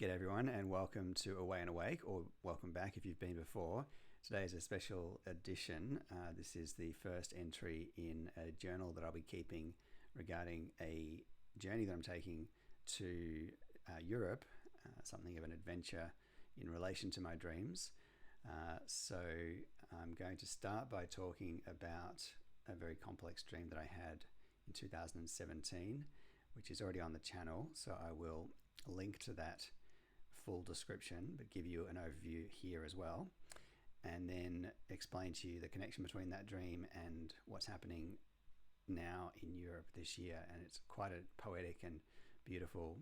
G'day everyone, and welcome to Away and Awake, or welcome back if you've been before. Today is a special edition. This is the first entry in a journal that I'll be keeping regarding a journey that I'm taking to Europe, something of an adventure in relation to my dreams. So I'm going to start by talking about a very complex dream that I had in 2017, which is already on the channel, so I will link to that full description, but give you an overview here as well, and then explain to you the connection between that dream and what's happening now in Europe this year. And it's quite a poetic and beautiful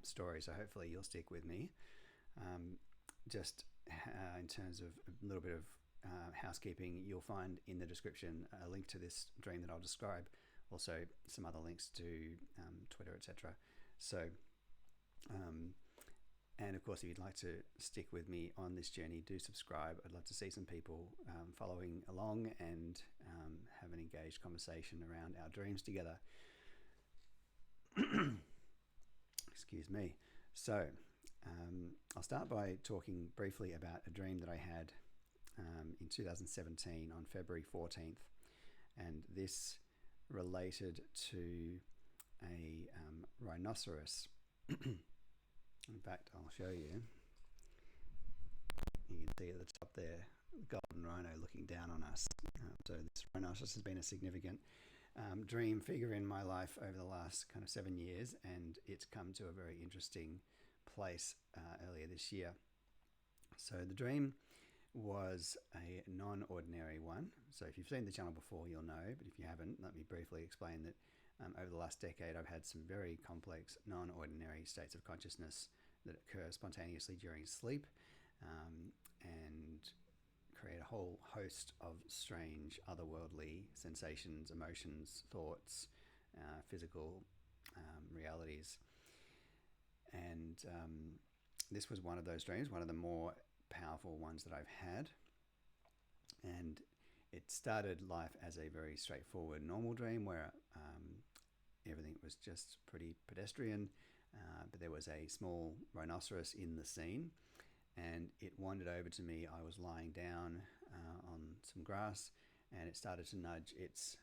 story, so hopefully you'll stick with me. Just in terms of a little bit of housekeeping, you'll find in the description a link to this dream that I'll describe, also some other links to Twitter, etc. So and of course, if you'd like to stick with me on this journey, do subscribe. I'd love to see some people following along and have an engaged conversation around our dreams together. Excuse me. So I'll start by talking briefly about a dream that I had in 2017 on February 14th. And this related to a rhinoceros. In fact, I'll show you. You can see at the top there, the golden rhino looking down on us. So this rhinoceros has been a significant dream figure in my life over the last kind of 7 years, and it's come to a very interesting place earlier this year. So the dream was a non-ordinary one. So if you've seen the channel before, you'll know, but if you haven't, let me briefly explain that over the last decade, I've had some very complex, non-ordinary states of consciousness that occur spontaneously during sleep and create a whole host of strange, otherworldly sensations, emotions, thoughts, physical realities. And this was one of those dreams, one of the more powerful ones that I've had. And it started life as a very straightforward, normal dream where everything was just pretty pedestrian, but there was a small rhinoceros in the scene, and it wandered over to me. I was lying down on some grass, and it started to nudge its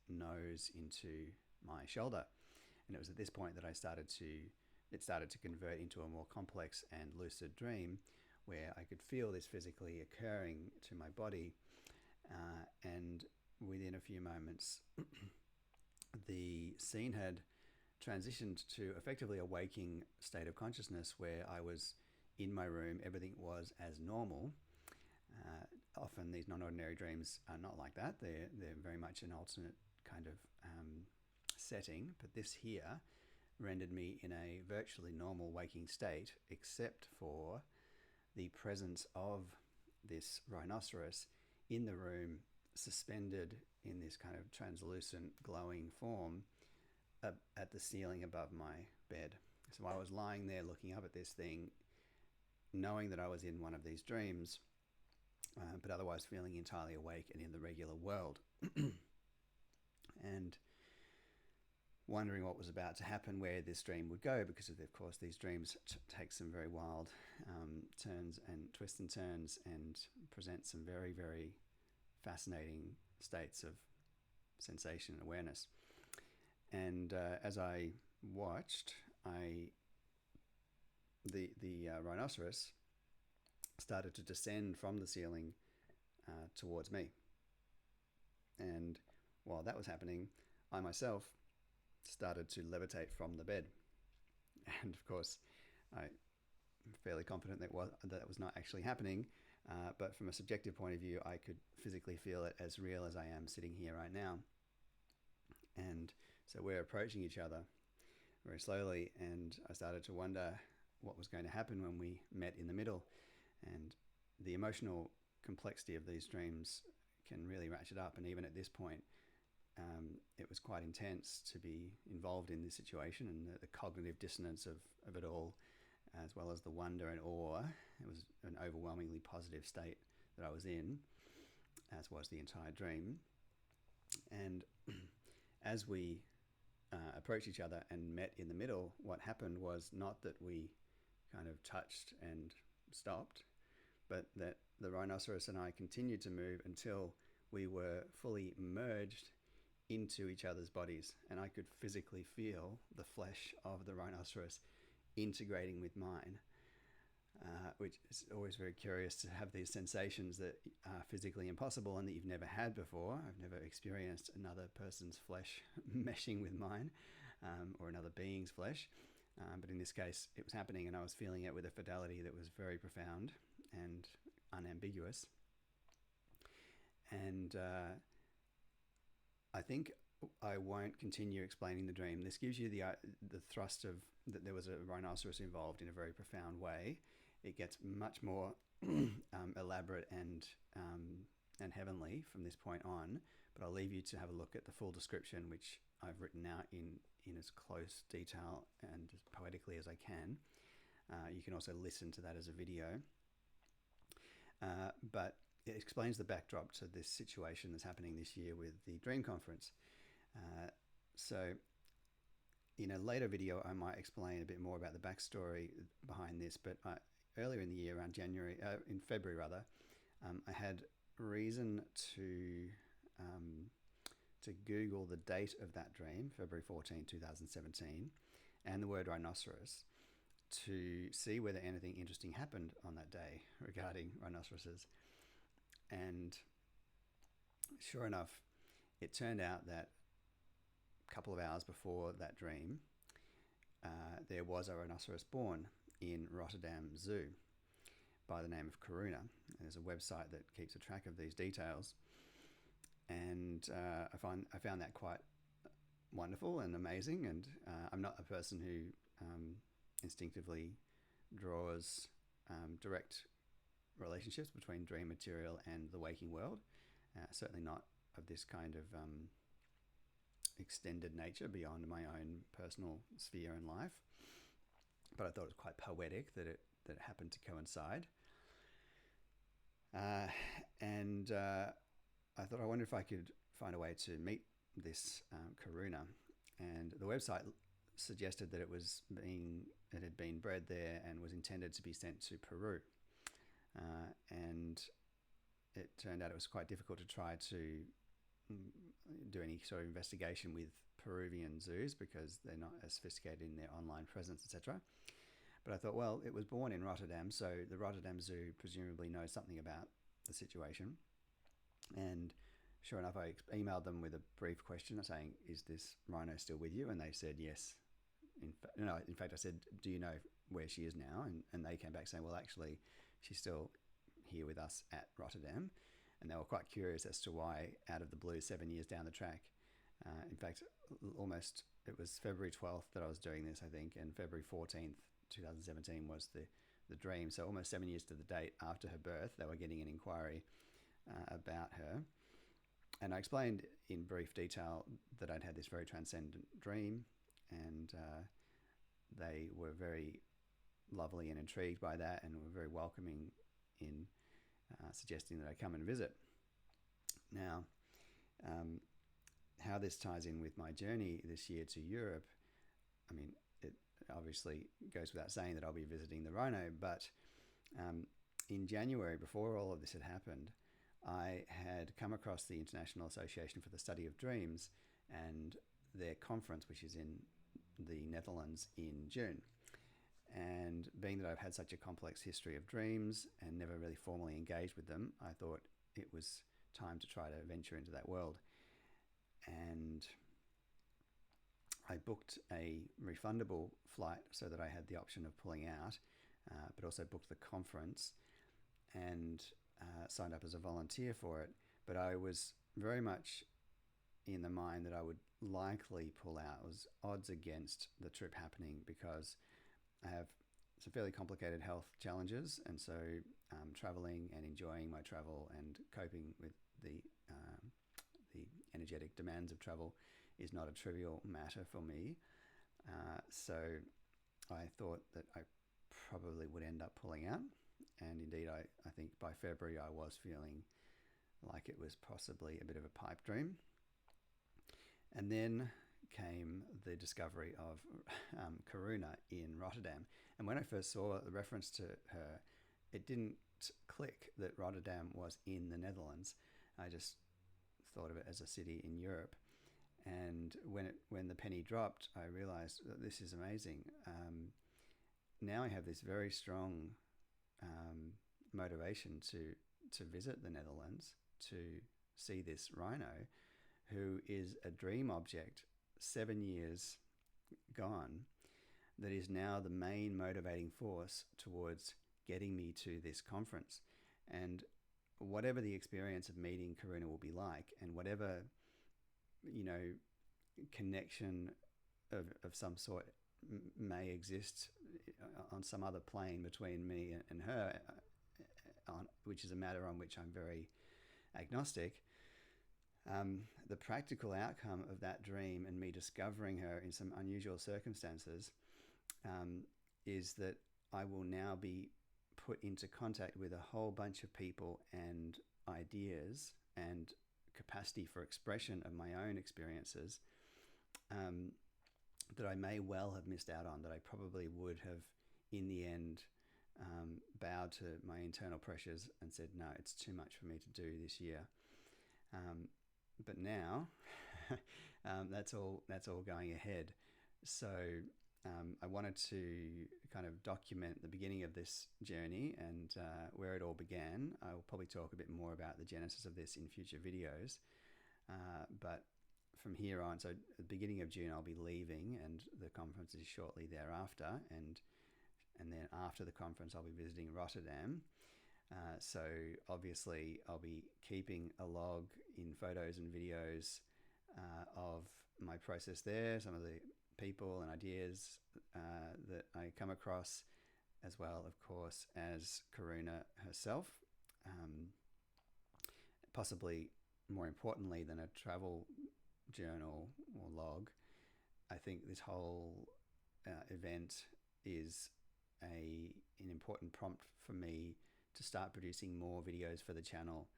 nose into my shoulder. And it was at this point that it started to convert into a more complex and lucid dream, where I could feel this physically occurring to my body, and within a few moments the scene had transitioned to effectively a waking state of consciousness where I was in my room, everything was as normal. Often these non-ordinary dreams are not like that. They're very much an alternate kind of setting, but this here rendered me in a virtually normal waking state, except for the presence of this rhinoceros in the room, suspended in this kind of translucent glowing form at the ceiling above my bed. So I was lying there looking up at this thing, knowing that I was in one of these dreams, but otherwise feeling entirely awake and in the regular world. And wondering what was about to happen, where this dream would go, because of course these dreams take some very wild turns and twists and turns and present some very, very fascinating states of sensation and awareness. And as I watched, the rhinoceros started to descend from the ceiling towards me. And while that was happening, I myself started to levitate from the bed. And of course, I'm fairly confident that was not actually happening, but from a subjective point of view, I could physically feel it as real as I am sitting here right now. And so we're approaching each other very slowly, and I started to wonder what was going to happen when we met in the middle. And the emotional complexity of these dreams can really ratchet up, and even at this point, it was quite intense to be involved in this situation, and the cognitive dissonance of it all, as well as the wonder and awe. It was an overwhelmingly positive state that I was in, as was the entire dream. And as we approached each other and met in the middle, what happened was not that we kind of touched and stopped, but that the rhinoceros and I continued to move until we were fully merged into each other's bodies, and I could physically feel the flesh of the rhinoceros integrating with mine, which is always very curious to have these sensations that are physically impossible and that you've never had before. I've never experienced another person's flesh meshing with mine, or another being's flesh. But in this case, it was happening, and I was feeling it with a fidelity that was very profound and unambiguous. And I think I won't continue explaining the dream. This gives you the thrust of that there was a rhinoceros involved in a very profound way. It gets much more elaborate and heavenly from this point on. But I'll leave you to have a look at the full description, which I've written out in as close detail and as poetically as I can. You can also listen to that as a video. But it explains the backdrop to this situation that's happening this year with the Dream Conference. So in a later video, I might explain a bit more about the backstory behind this. But earlier in the year, around in February rather, I had reason to Google the date of that dream, February 14, 2017, and the word rhinoceros, to see whether anything interesting happened on that day regarding rhinoceroses. And sure enough, it turned out that a couple of hours before that dream, there was a rhinoceros born in Rotterdam Zoo by the name of Karuna. And there's a website that keeps a track of these details. And I found that quite wonderful and amazing. And I'm not a person who instinctively draws direct relationships between dream material and the waking world. Certainly not of this kind of extended nature beyond my own personal sphere in life. But I thought it was quite poetic that it happened to coincide. And I thought, I wonder if I could find a way to meet this Karuna. And the website suggested that it had been bred there and was intended to be sent to Peru. And it turned out it was quite difficult to try to do any sort of investigation with Peruvian zoos because they're not as sophisticated in their online presence, etc. But I thought, well, it was born in Rotterdam, so the Rotterdam Zoo presumably knows something about the situation. And sure enough, I emailed them with a brief question saying, is this rhino still with you? And they said yes. In fact, I said, do you know where she is now? And they came back saying, well, actually, she's still here with us at Rotterdam. And they were quite curious as to why, out of the blue, 7 years down the track. In fact, it was February 12th that I was doing this, I think, and February 14th, 2017 was the dream. So almost 7 years to the date after her birth, they were getting an inquiry about her. And I explained in brief detail that I'd had this very transcendent dream, and they were very lovely and intrigued by that, and were very welcoming in suggesting that I come and visit. Now, how this ties in with my journey this year to Europe, I mean, it obviously goes without saying that I'll be visiting the rhino, but in January, before all of this had happened, I had come across the International Association for the Study of Dreams and their conference, which is in the Netherlands, in June. And being that I've had such a complex history of dreams and never really formally engaged with them, I thought it was time to try to venture into that world. And I booked a refundable flight so that I had the option of pulling out, but also booked the conference and signed up as a volunteer for it. But I was very much in the mind that I would likely pull out. It was odds against the trip happening because I have some fairly complicated health challenges, and so traveling and enjoying my travel and coping with the energetic demands of travel is not a trivial matter for me. So I thought that I probably would end up pulling out, and indeed I think by February I was feeling like it was possibly a bit of a pipe dream. And then came the discovery of Karuna in Rotterdam. And when I first saw the reference to her, it didn't click that Rotterdam was in the Netherlands. I just thought of it as a city in Europe. And when the penny dropped, I realized that this is amazing. Now I have this very strong motivation to visit the Netherlands, to see this rhino, who is a dream object 7 years gone, that is now the main motivating force towards getting me to this conference. And whatever the experience of meeting Karuna will be like, and whatever, connection of some sort may exist on some other plane between me and her, which is a matter on which I'm very agnostic, the practical outcome of that dream and me discovering her in some unusual circumstances is that I will now be put into contact with a whole bunch of people and ideas and capacity for expression of my own experiences that I may well have missed out on, that I probably would have in the end bowed to my internal pressures and said, no, it's too much for me to do this year. But now that's all going ahead. So I wanted to kind of document the beginning of this journey and where it all began. I will probably talk a bit more about the genesis of this in future videos. But from here on, so at the beginning of June, I'll be leaving, and the conference is shortly thereafter. And then after the conference, I'll be visiting Rotterdam. So obviously, I'll be keeping a log in photos and videos of my process there, some of the people and ideas that I come across, as well, of course, as Karuna herself. Possibly more importantly than a travel journal or log, I think this whole event is an important prompt for me to start producing more videos for the channel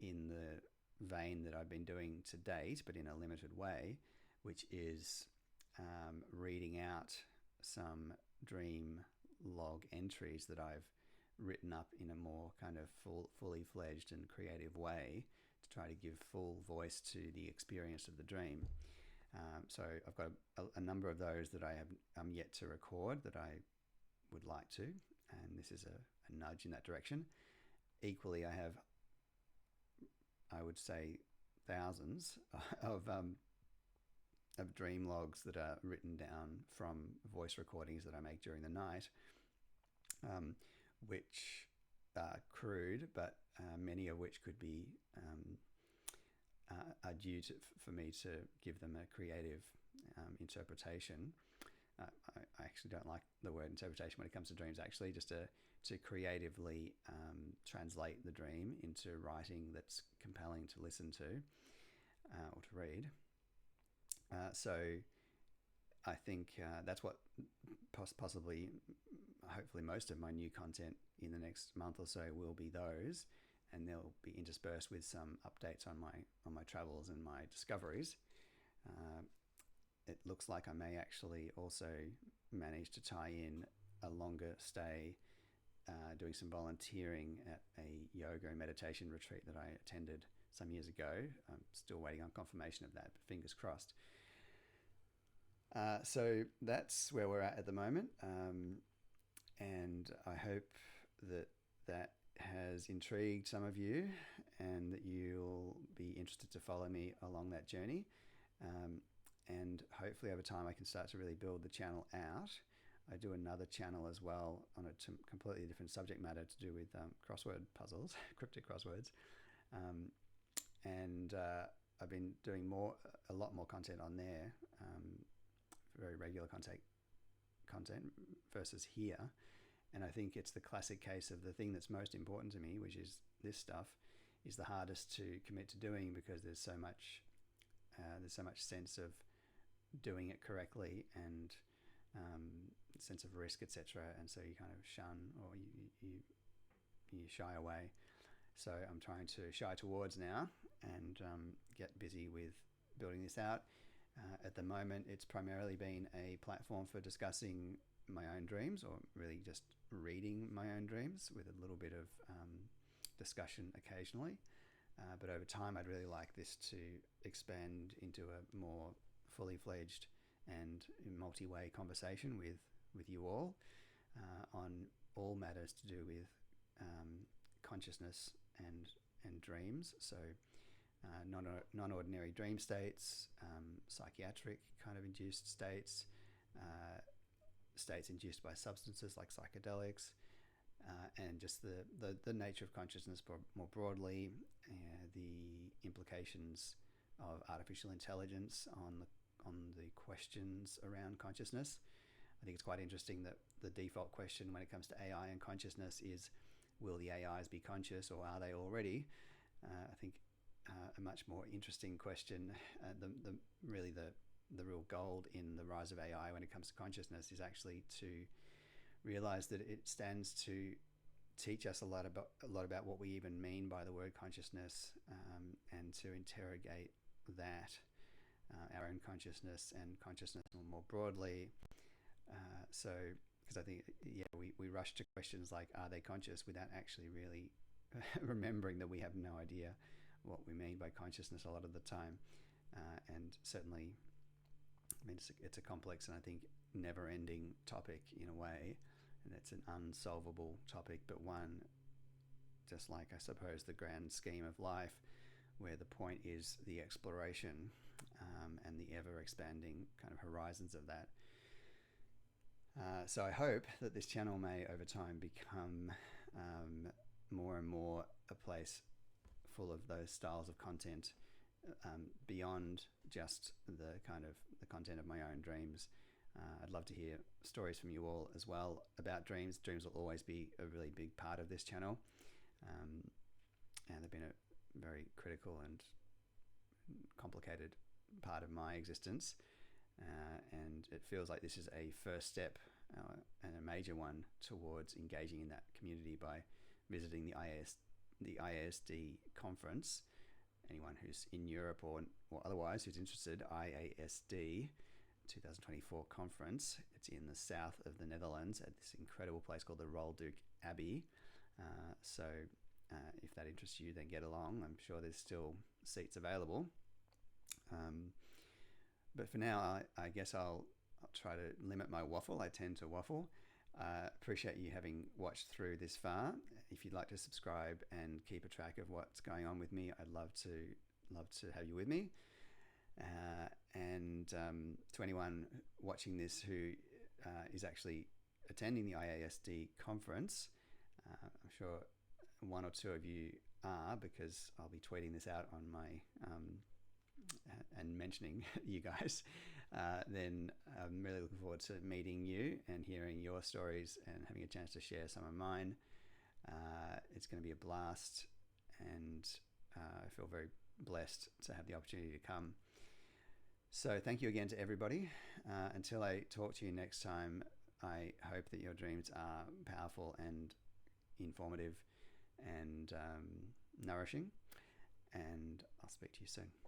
in the vein that I've been doing to date, but in a limited way, which is reading out some dream log entries that I've written up in a more kind of fully fledged and creative way to try to give full voice to the experience of the dream. So I've got a number of those that I'm yet to record that I would like to, and this is a nudge in that direction. Equally, I have, I would say, thousands of dream logs that are written down from voice recordings that I make during the night, which are crude, but many of which could be are due for me to give them a creative interpretation. I actually don't like the word interpretation when it comes to dreams, actually, just to creatively translate the dream into writing that's compelling to listen to or to read. So I think that's what possibly, hopefully most of my new content in the next month or so will be those, and they'll be interspersed with some updates on my travels and my discoveries. It looks like I may actually also manage to tie in a longer stay doing some volunteering at a yoga and meditation retreat that I attended some years ago. I'm still waiting on confirmation of that, but fingers crossed. So that's where we're at the moment. And I hope that has intrigued some of you and that you'll be interested to follow me along that journey. And hopefully over time I can start to really build the channel out. I do another channel as well on a completely different subject matter to do with crossword puzzles, cryptic crosswords. And I've been doing a lot more content on there, very regular content versus here. And I think it's the classic case of the thing that's most important to me, which is this stuff, is the hardest to commit to doing because there's so much sense of doing it correctly and sense of risk, etc. And so you kind of shun or you shy away. So I'm trying to shy towards now and get busy with building this out. At the moment, it's primarily been a platform for discussing my own dreams, or really just reading my own dreams with a little bit of discussion occasionally. But over time, I'd really like this to expand into a more fully fledged and multi-way conversation with you all on all matters to do with consciousness and dreams. So non-ordinary dream states, psychiatric kind of induced states, states induced by substances like psychedelics, and just the nature of consciousness more broadly, the implications of artificial intelligence on the questions around consciousness. I think it's quite interesting that the default question when it comes to AI and consciousness is, will the AIs be conscious, or are they already? I think a much more interesting question, the real gold in the rise of AI when it comes to consciousness is actually to realize that it stands to teach us a lot about what we even mean by the word consciousness, and to interrogate that, our own consciousness and consciousness more broadly. So, because I think, we rush to questions like, are they conscious, without actually really remembering that we have no idea what we mean by consciousness a lot of the time. And certainly, I mean, it's a complex and I think never-ending topic in a way, and it's an unsolvable topic, but one, just like I suppose the grand scheme of life, where the point is the exploration and the ever-expanding kind of horizons of that. So I hope that this channel may over time become more and more a place full of those styles of content, beyond just the content of my own dreams. I'd love to hear stories from you all as well about dreams. Dreams will always be a really big part of this channel, and they've been a very critical and complicated part of my existence. And it feels like this is a first step, and a major one, towards engaging in that community by visiting the IASD conference. Anyone who's in Europe or otherwise who's interested, IASD 2024 conference. It's in the south of the Netherlands at this incredible place called the Rolduc Abbey. So if that interests you, then get along. I'm sure there's still seats available. But for now, I guess I'll try to limit my waffle. I tend to waffle. Appreciate you having watched through this far. If you'd like to subscribe and keep a track of what's going on with me, I'd love to have you with me. And to anyone watching this who is actually attending the IASD conference, I'm sure one or two of you are, because I'll be tweeting this out on my and mentioning you guys. Then I'm really looking forward to meeting you and hearing your stories and having a chance to share some of mine. It's going to be a blast, and I feel very blessed to have the opportunity to come. So thank you again to everybody. Until I talk to you next time, I hope that your dreams are powerful and informative and nourishing, and I'll speak to you soon.